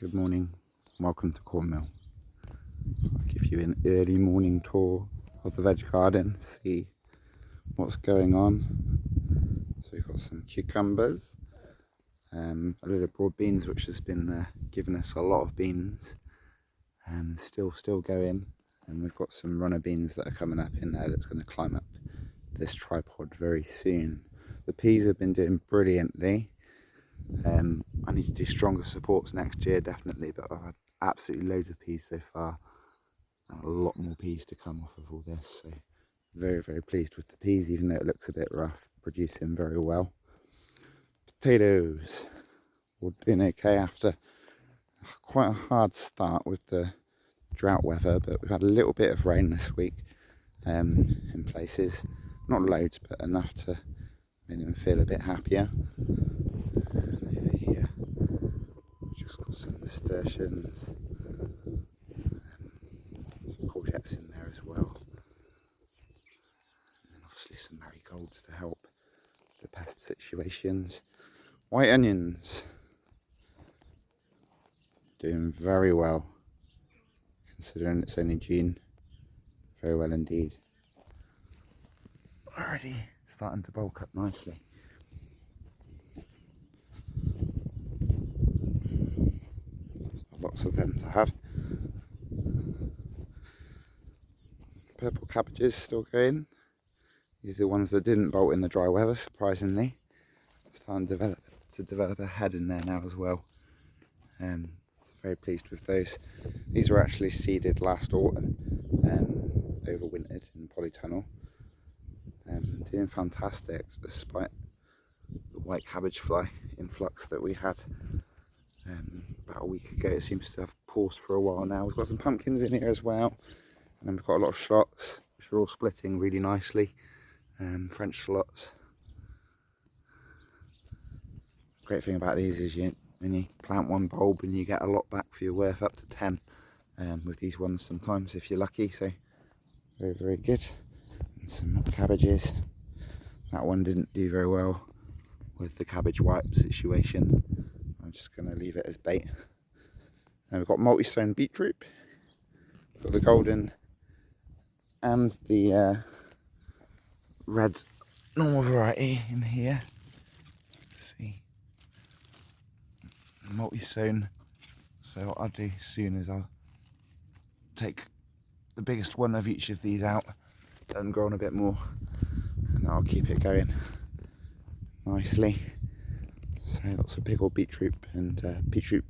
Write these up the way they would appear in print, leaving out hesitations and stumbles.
Good morning, welcome to Cornmill. I'll give you an early morning tour of the veg garden, see what's going on. So we've got some cucumbers, a load of broad beans which has been giving us a lot of beans and still going, and we've got some runner beans that are coming up in there that's going to climb up this tripod very soon. The peas have been doing brilliantly. I need to do stronger supports next year definitely, but I've had absolutely loads of peas so far and a lot more peas to come off of all this, so very pleased with the peas, even though it looks a bit rough, producing very well. Potatoes, we're doing okay after quite a hard start with the drought weather, but we've had a little bit of rain this week in places, not loads but enough to make them feel a bit happier. And over here just got some nasturtiums, some courgettes in there as well, and obviously some marigolds to help the pest situations. White onions doing very well considering it's only June, very well indeed. Already starting to bulk up nicely. Lots of them to have. Purple cabbages still going. These are the ones that didn't bolt in the dry weather, surprisingly. Starting to develop a head in there now as well. Very pleased with those. These were actually seeded last autumn, overwintered in the polytunnel. Doing fantastic despite the white cabbage fly influx that we had about a week ago. It seems to have paused for a while now. We've got some pumpkins in here as well, and then we've got a lot of shallots which are all splitting really nicely. French shallots. Great thing about these is when you plant one bulb and you get a lot back for your worth, up to 10 with these ones sometimes if you're lucky, so very good. And some more cabbages. That one didn't do very well with the cabbage wipe situation. I'm just going to leave it as bait. And we've got multi-stone beetroot, got the golden and the red normal variety in here. Let's see, multi-sown. So what I'll do soon is I'll take the biggest one of each of these out and grow on a bit more, and I'll keep it going nicely. So lots of big old beetroot and beetroot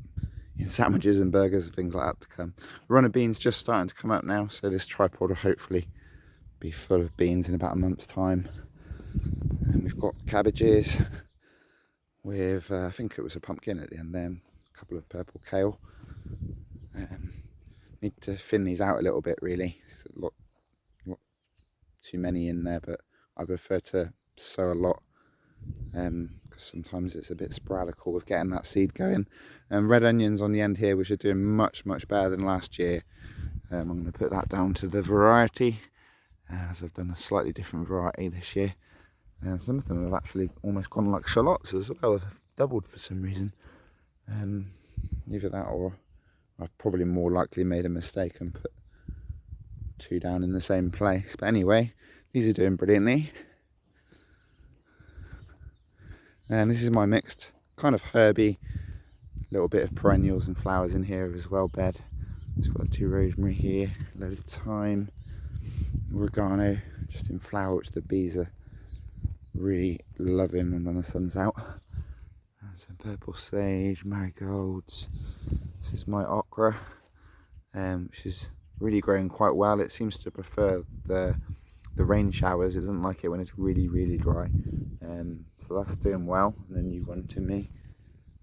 in sandwiches and burgers and things like that to come. Runner beans just starting to come up now, so this tripod will hopefully be full of beans in about a month's time. And we've got cabbages with I think it was a pumpkin at the end, then a couple of purple kale. Need to thin these out a little bit really. It's a lot too many in there, but I prefer to sow a lot because sometimes it's a bit sporadic with getting that seed going. And red onions on the end here, which are doing much better than last year. I'm going to put that down to the variety, as I've done a slightly different variety this year. And some of them have actually almost gone like shallots as well, they've doubled for some reason. Either that or I've probably more likely made a mistake and put two down in the same place. But anyway, these are doing brilliantly. And this is my mixed kind of herby, little bit of perennials and flowers in here as well bed. It's got 2 rosemary here, a load of thyme, oregano, just in flower, which the bees are really loving when the sun's out. And some purple sage, marigolds. This is my okra, which is really growing quite well. It seems to prefer the rain showers. It doesn't like it when it's really dry. So that's doing well, and a new one to me.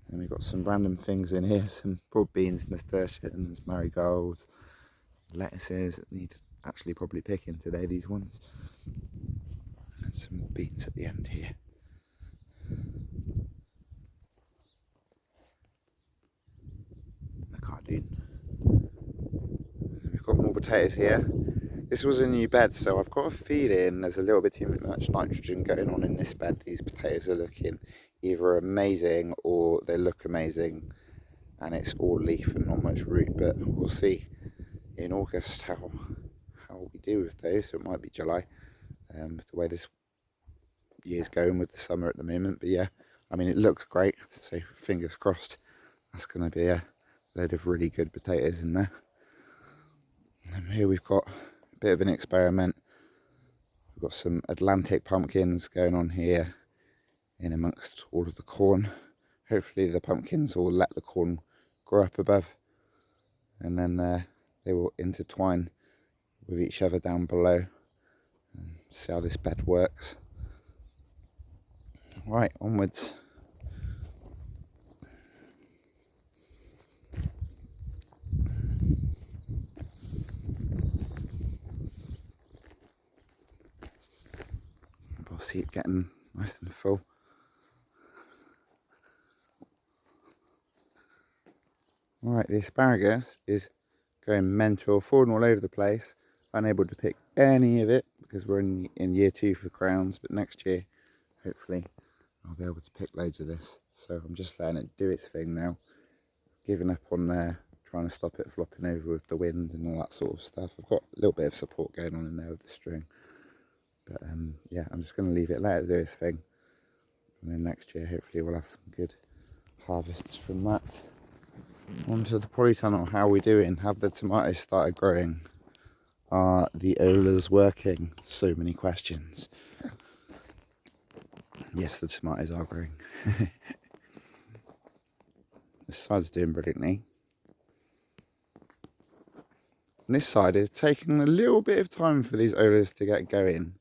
And we've got some random things in here, some broad beans, nasturtiums, marigolds, lettuces that need actually probably picking today, these ones. And some more beans at the end here. The cardoon. We've got more potatoes here. This was a new bed, so I've got a feeling there's a little bit too much nitrogen going on in this bed. These potatoes are looking either amazing or they look amazing. and it's all leaf and not much root, but we'll see in August how we do with those. So it might be July, with the way this year's going with the summer at the moment. But yeah, I mean, it looks great, so fingers crossed that's going to be a load of really good potatoes in there. And here we've got a bit of an experiment. We've got some Atlantic pumpkins going on here in amongst all of the corn. Hopefully the pumpkins will let the corn grow up above, and then they will intertwine with each other down below, and see how this bed works. Right, onwards. We'll see it getting nice and full. Alright, the asparagus is going mental, falling all over the place. Unable to pick any of it because we're in year 2 for crowns, but next year, hopefully, I'll be able to pick loads of this. So I'm just letting it do its thing now. Giving up on trying to stop it flopping over with the wind and all that sort of stuff. I've got a little bit of support going on in there with the string. But yeah, I'm just going to leave it, let it do its thing. And then next year, hopefully, we'll have some good harvests from that. Onto the polytunnel. How are we doing? Have the tomatoes started growing? Are the olas working? So many questions. Yes, the tomatoes are growing. This side's doing brilliantly. And this side is taking a little bit of time for these olas to get going,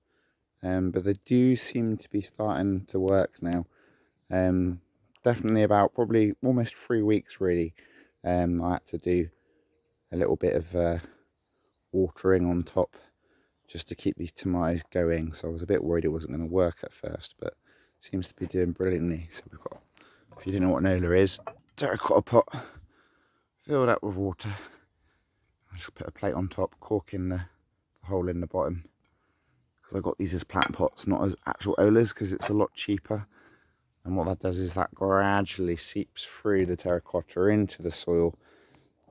but they do seem to be starting to work now. Definitely about probably almost 3 weeks really. I had to do a little bit of watering on top just to keep these tomatoes going, so I was a bit worried it wasn't going to work at first, but it seems to be doing brilliantly. So we've got, if you didn't know what an ola is, terracotta pot filled up with water. I just put a plate on top, corking the hole in the bottom, because I got these as plant pots, not as actual olas, because it's a lot cheaper. And what that does is that gradually seeps through the terracotta into the soil.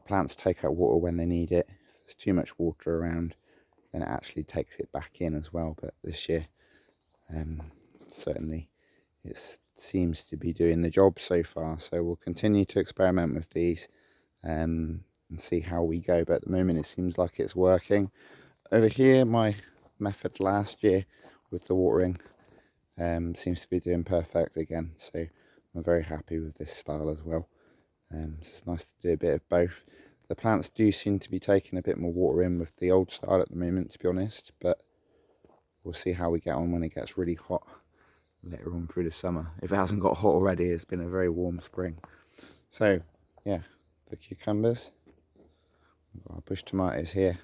Plants take out water when they need it. If there's too much water around, then it actually takes it back in as well. But this year, certainly it seems to be doing the job so far. So we'll continue to experiment with these and see how we go. But at the moment, it seems like it's working. Over here, my method last year with the watering seems to be doing perfect again, so I'm very happy with this style as well. It's nice to do a bit of both. The plants do seem to be taking a bit more water in with the old style at the moment, to be honest, but we'll see how we get on when it gets really hot later on through the summer. If it hasn't got hot already, it's been a very warm spring. So yeah, the cucumbers, we've got our bush tomatoes here,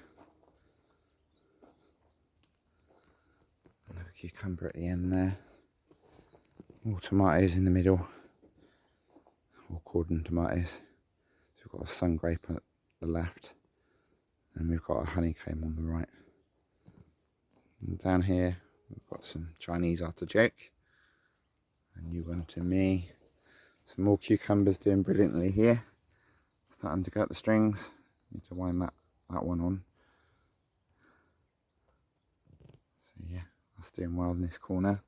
another cucumber at the end there. All tomatoes in the middle, all cordon tomatoes. So we've got a sun grape at the left, and we've got a honeycomb on the right. And down here, we've got some Chinese artichoke, a new one to me. Some more cucumbers doing brilliantly here. Starting to cut the strings. Need to wind that one on. So yeah, that's doing well in this corner.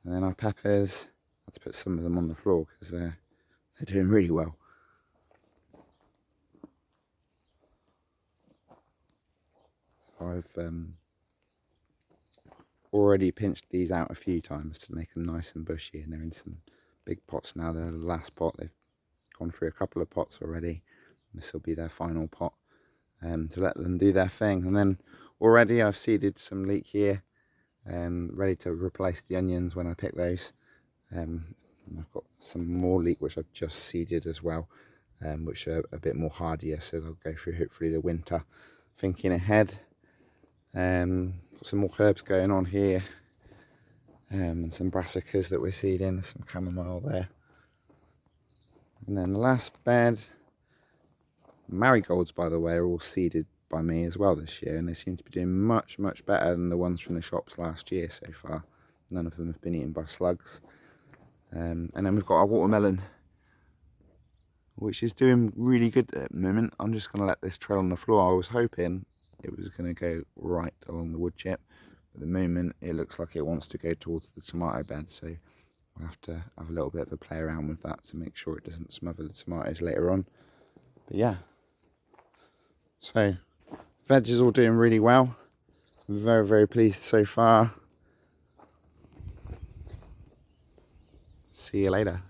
And then our peppers, I had to put some of them on the floor because they're doing really well. So I've already pinched these out a few times to make them nice and bushy, and they're in some big pots now. They're the last pot. They've gone through a couple of pots already. This will be their final pot to let them do their thing. And then already I've seeded some leek here, ready to replace the onions when I pick those. And I've got some more leek which I've just seeded as well, which are a bit more hardier, so they'll go through hopefully the winter. Thinking ahead, got some more herbs going on here, and some brassicas that we're seeding, some chamomile there. And then the last bed, marigolds by the way are all seeded by me as well this year, and they seem to be doing much better than the ones from the shops last year so far. None of them have been eaten by slugs. And then we've got our watermelon which is doing really good at the moment. I'm just going to let this trail on the floor. I was hoping it was going to go right along the wood chip. At the moment, it looks like it wants to go towards the tomato bed, so we'll have to have a little bit of a play around with that to make sure it doesn't smother the tomatoes later on. But yeah, so veg is all doing really well. Very, very pleased so far. See you later.